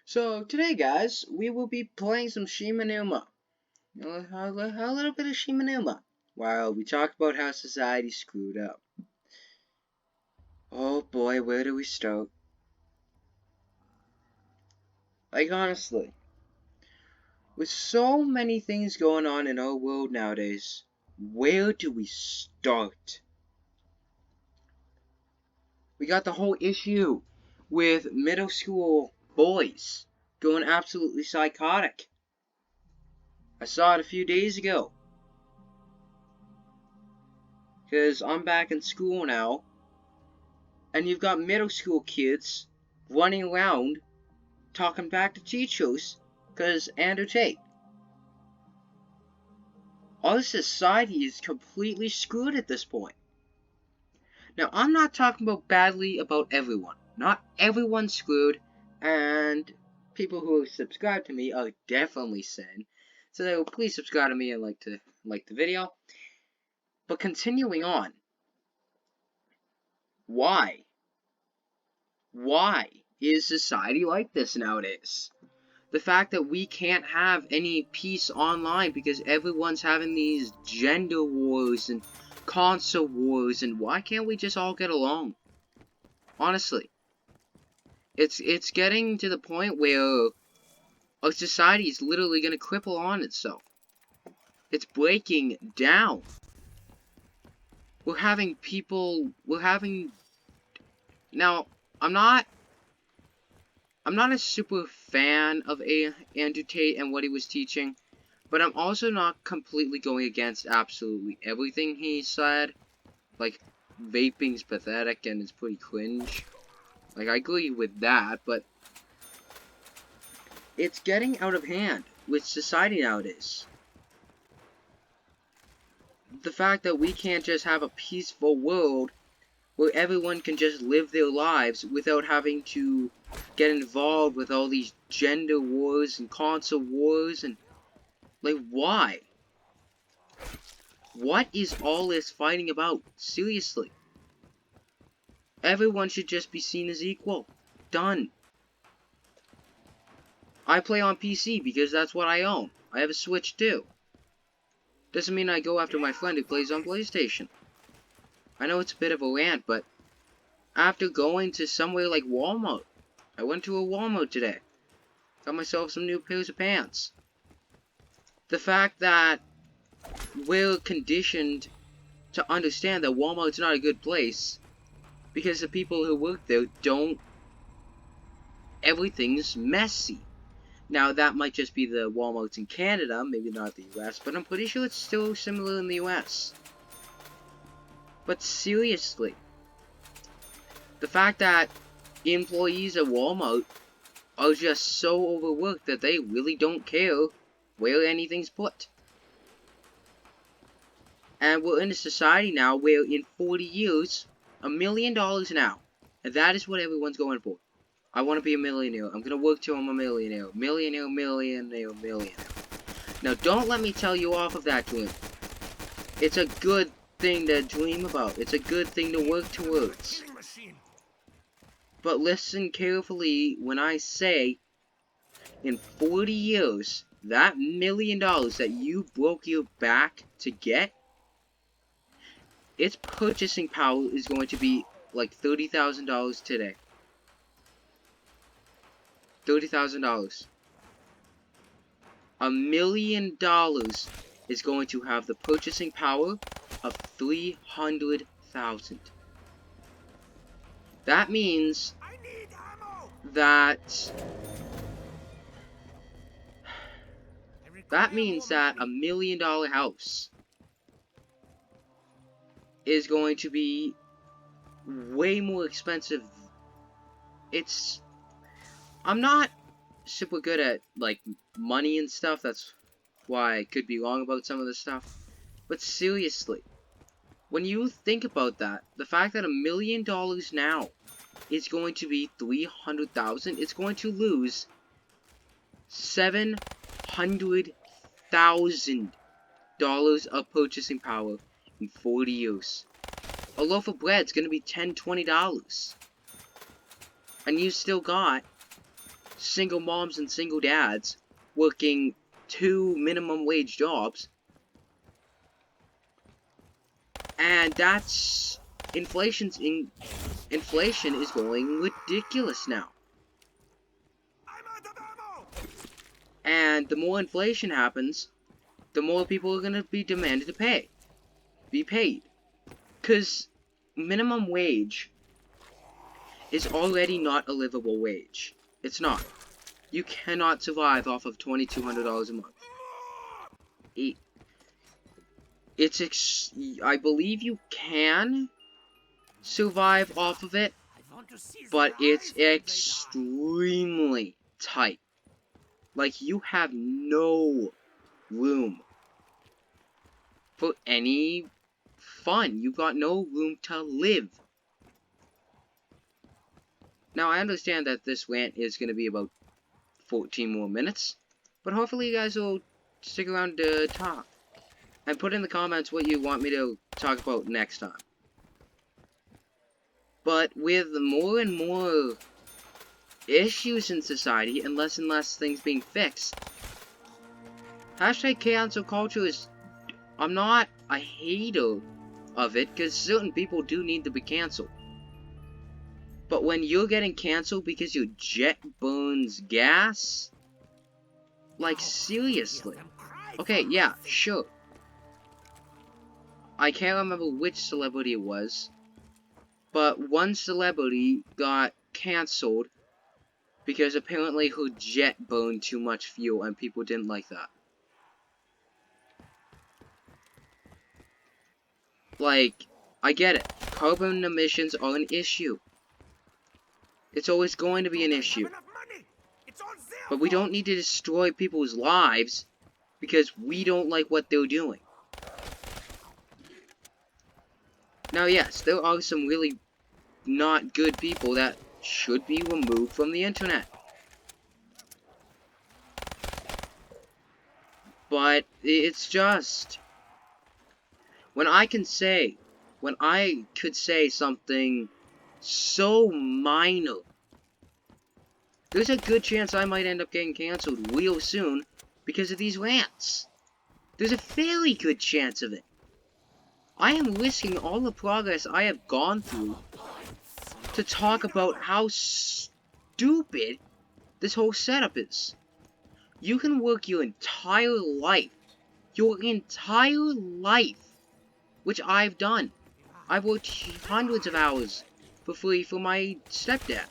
So today, guys, we will be playing some Shimanuma. A little bit of Shimanuma. While we talk about how society screwed up. Oh boy, where do we start? Like honestly, with so many things going on in our world nowadays, where do we start? We got the whole issue with middle school boys going absolutely psychotic. I saw it a few days ago. Because I'm back in school now, and you've got middle school kids running around talking back to teachers because Andrew Tate. Our society is completely screwed at this point. Now, I'm not talking about badly about everyone. Not everyone's screwed, and people who subscribe to me are definitely sin. So please subscribe to me and like the video. But continuing on, why? Why is society like this nowadays? The fact that we can't have any peace online because everyone's having these gender wars and console wars, and why can't we just all get along? Honestly, it's getting to the point where our society is literally going to cripple on itself. It's breaking down. We're having now, I'm not a super fan of Andrew Tate and what he was teaching, but I'm also not completely going against absolutely everything he said. Like, vaping's pathetic and it's pretty cringe. Like, I agree with that, but it's getting out of hand with society nowadays. The fact that we can't just have a peaceful world where everyone can just live their lives without having to get involved with all these gender wars and console wars and, like, why? What is all this fighting about? Seriously. Everyone should just be seen as equal. Done. I play on PC because that's what I own. I have a Switch too. Doesn't mean I go after my friend who plays on PlayStation. I know it's a bit of a rant, but after going to somewhere like Walmart, I went to a Walmart today. Got myself some new pairs of pants. The fact that we're conditioned to understand that Walmart's not a good place because the people who work there don't. Everything's messy. Now, that might just be the Walmarts in Canada, maybe not the US, but I'm pretty sure it's still similar in the US. But seriously, the fact that employees at Walmart are just so overworked that they really don't care where anything's put. And we're in a society now where in 40 years, $1 million now, and that is what everyone's going for. I want to be a millionaire. I'm going to work till I'm a millionaire. Millionaire. Now, don't let me tell you off of that dream. It's a good thing to dream about. It's a good thing to work towards. But listen carefully when I say, in 40 years, that $1 million that you broke your back to get, its purchasing power is going to be like $30,000 today. $30,000. $1 million is going to have the purchasing power of 300,000. That means that $1 million house is going to be way more expensive. I'm not super good at, like, money and stuff. That's why I could be wrong about some of this stuff. But seriously, when you think about that, the fact that $1 million now is going to be 300,000, it's going to lose $700,000 of purchasing power in 40 years. A loaf of bread's going to be $10, $20. And you still got single moms and single dads working 2 minimum wage jobs. And that's inflation is going ridiculous now. And the more inflation happens, the more people are gonna be demanded to be paid. Cause minimum wage is already not a livable wage. It's not. You cannot survive off of $2,200 a month. I believe you can survive off of it, but it's extremely tight. Like, you have no room for any fun. You've got no room to live. Now, I understand that this rant is going to be about 14 more minutes, but hopefully you guys will stick around to talk. And put in the comments what you want me to talk about next time. But with more and more issues in society and less things being fixed, hashtag cancel culture is... I'm not a hater of it, because certain people do need to be canceled. But when you're getting canceled because your jet burns gas? Like, seriously. Okay, yeah, sure. I can't remember which celebrity it was, but one celebrity got cancelled because apparently her jet burned too much fuel and people didn't like that. Like, I get it. Carbon emissions are an issue. It's always going to be an issue. But we don't need to destroy people's lives because we don't like what they're doing. Now, yes, there are some really not good people that should be removed from the internet. But it's just... When I could say something so minor, there's a good chance I might end up getting canceled real soon because of these rants. There's a fairly good chance of it. I am risking all the progress I have gone through to talk about how stupid this whole setup is. You can work your entire life, which I've done. I've worked hundreds of hours for free for my stepdad.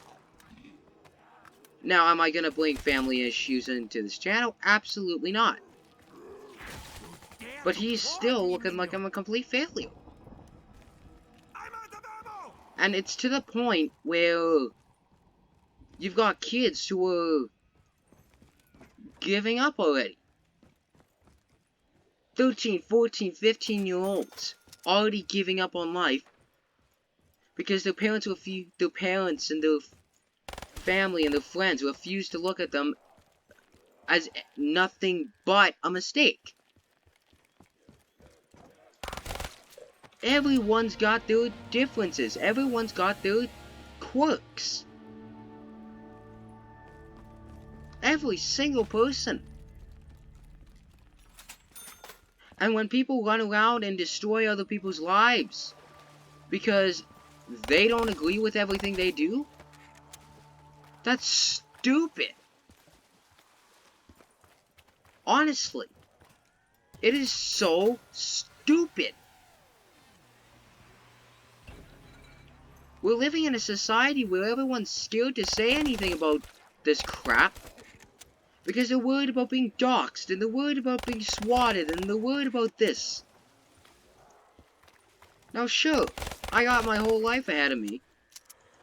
Now, am I gonna bring family issues into this channel? Absolutely not. But he's still looking like I'm a complete failure. And it's to the point where you've got kids who are giving up already. 13, 14, 15-year-olds already giving up on life because their parents and their family and their friends refuse to look at them as nothing but a mistake. Everyone's got their differences. Everyone's got their quirks. Every single person. And when people run around and destroy other people's lives because they don't agree with everything they do, that's stupid. Honestly. It is so stupid. We're living in a society where everyone's scared to say anything about this crap because they're worried about being doxxed, and they're worried about being swatted, and they're worried about this. Now sure, I got my whole life ahead of me,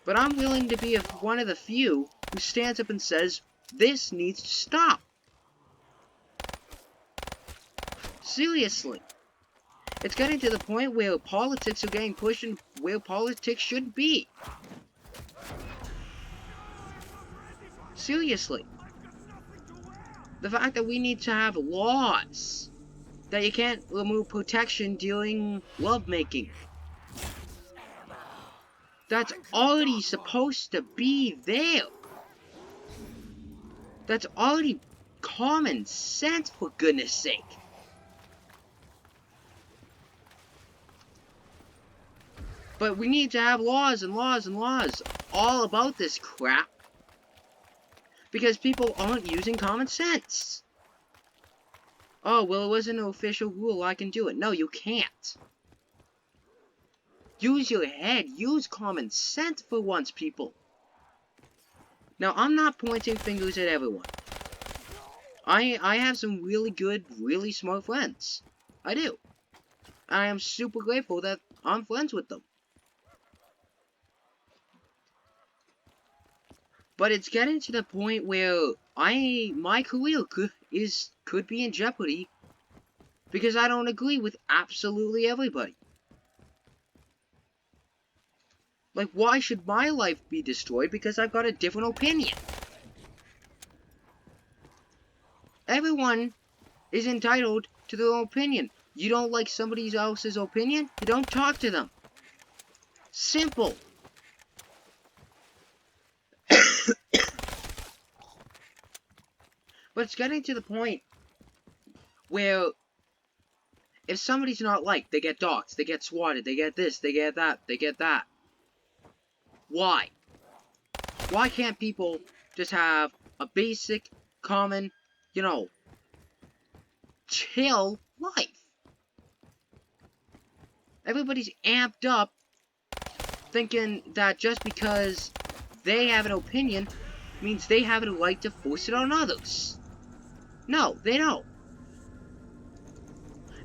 but I'm willing to be one of the few who stands up and says, this needs to stop. Seriously. It's getting to the point where politics are getting pushed in where politics shouldn't be. Seriously. The fact that we need to have laws that you can't remove protection during lovemaking. That's already supposed to be there. That's already common sense, for goodness sake. But we need to have laws and laws and laws all about this crap. Because people aren't using common sense. Oh, well, it wasn't an official rule, I can do it. No, you can't. Use your head. Use common sense for once, people. Now, I'm not pointing fingers at everyone. I have some really good, really smart friends. I do. I am super grateful that I'm friends with them. But it's getting to the point where my career could be in jeopardy because I don't agree with absolutely everybody. Like, why should my life be destroyed because I've got a different opinion? Everyone is entitled to their own opinion. You don't like somebody else's opinion? You don't talk to them. Simple. But it's getting to the point where if somebody's not liked, they get doxxed, they get swatted, they get this, they get that, they get that. Why? Why can't people just have a basic, common, you know, chill life? Everybody's amped up thinking that just because they have an opinion means they have a right to force it on others. No, they don't.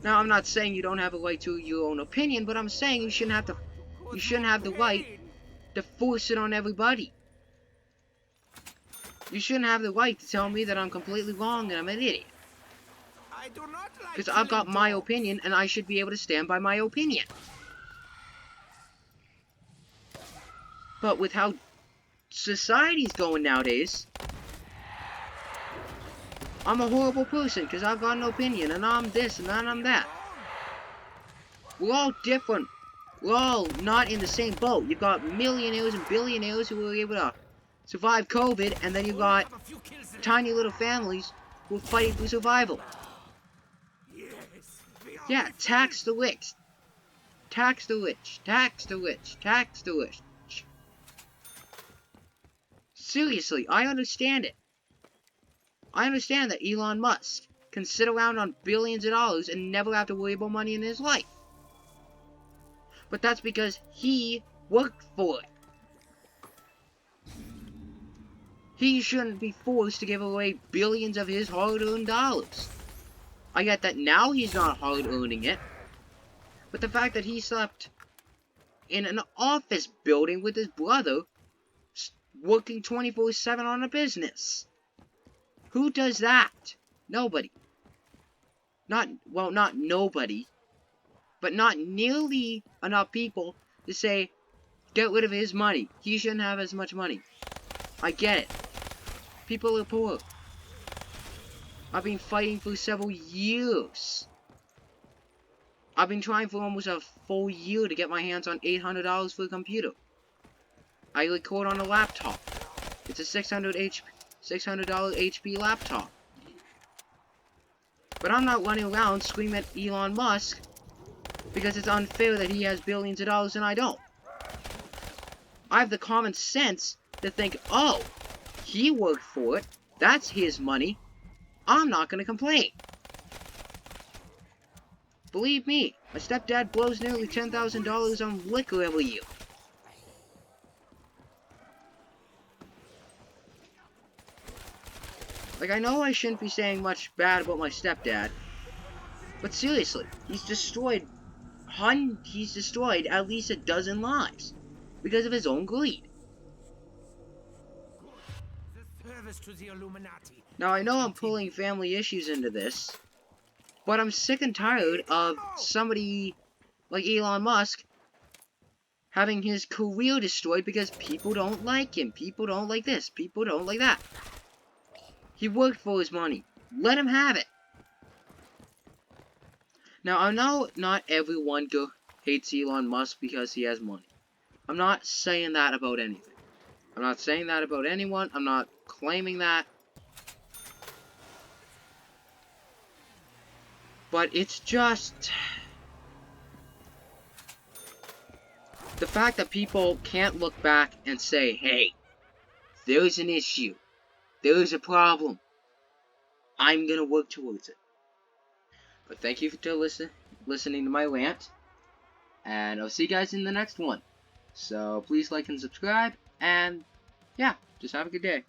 Now, I'm not saying you don't have a right to your own opinion, but I'm saying you shouldn't have the right to force it on everybody. You shouldn't have the right to tell me that I'm completely wrong and I'm an idiot. Because I've got my opinion and I should be able to stand by my opinion. But with how society's going nowadays, I'm a horrible person because I've got an opinion and I'm this and I'm that. We're all different. We're all not in the same boat. You've got millionaires and billionaires who were able to survive COVID, and then you've got tiny little families who are fighting for survival. Yeah, tax the rich. Tax the rich. Tax the rich. Tax the rich. Seriously, I understand it. I understand that Elon Musk can sit around on billions of dollars and never have to worry about money in his life. But that's because he worked for it. He shouldn't be forced to give away billions of his hard-earned dollars. I get that now he's not hard-earning it, but the fact that he slept in an office building with his brother, working 24/7 on a business. Who does that? Nobody. Not nobody, but not nearly enough people to say, get rid of his money. He shouldn't have as much money. I get it. People are poor. I've been fighting for several years. I've been trying for almost a full year to get my hands on $800 for a computer. I record on a laptop. It's a $600 HP laptop. But I'm not running around screaming at Elon Musk because it's unfair that he has billions of dollars and I don't. I have the common sense to think, oh, he worked for it. That's his money. I'm not going to complain. Believe me, my stepdad blows nearly $10,000 on liquor every year. Like, I know I shouldn't be saying much bad about my stepdad, but seriously, he's destroyed at least a dozen lives because of his own greed. Now, I know I'm pulling family issues into this, but I'm sick and tired of somebody like Elon Musk having his career destroyed because people don't like him. People don't like this. People don't like that. He worked for his money. Let him have it. Now, I know not everyone hates Elon Musk because he has money. I'm not saying that about anything. I'm not saying that about anyone. I'm not claiming that. But it's just the fact that people can't look back and say, hey, there's an issue, there's a problem, I'm gonna work towards it. But thank you for listening to my rant, and I'll see you guys in the next one. So please like and subscribe, and yeah, just have a good day.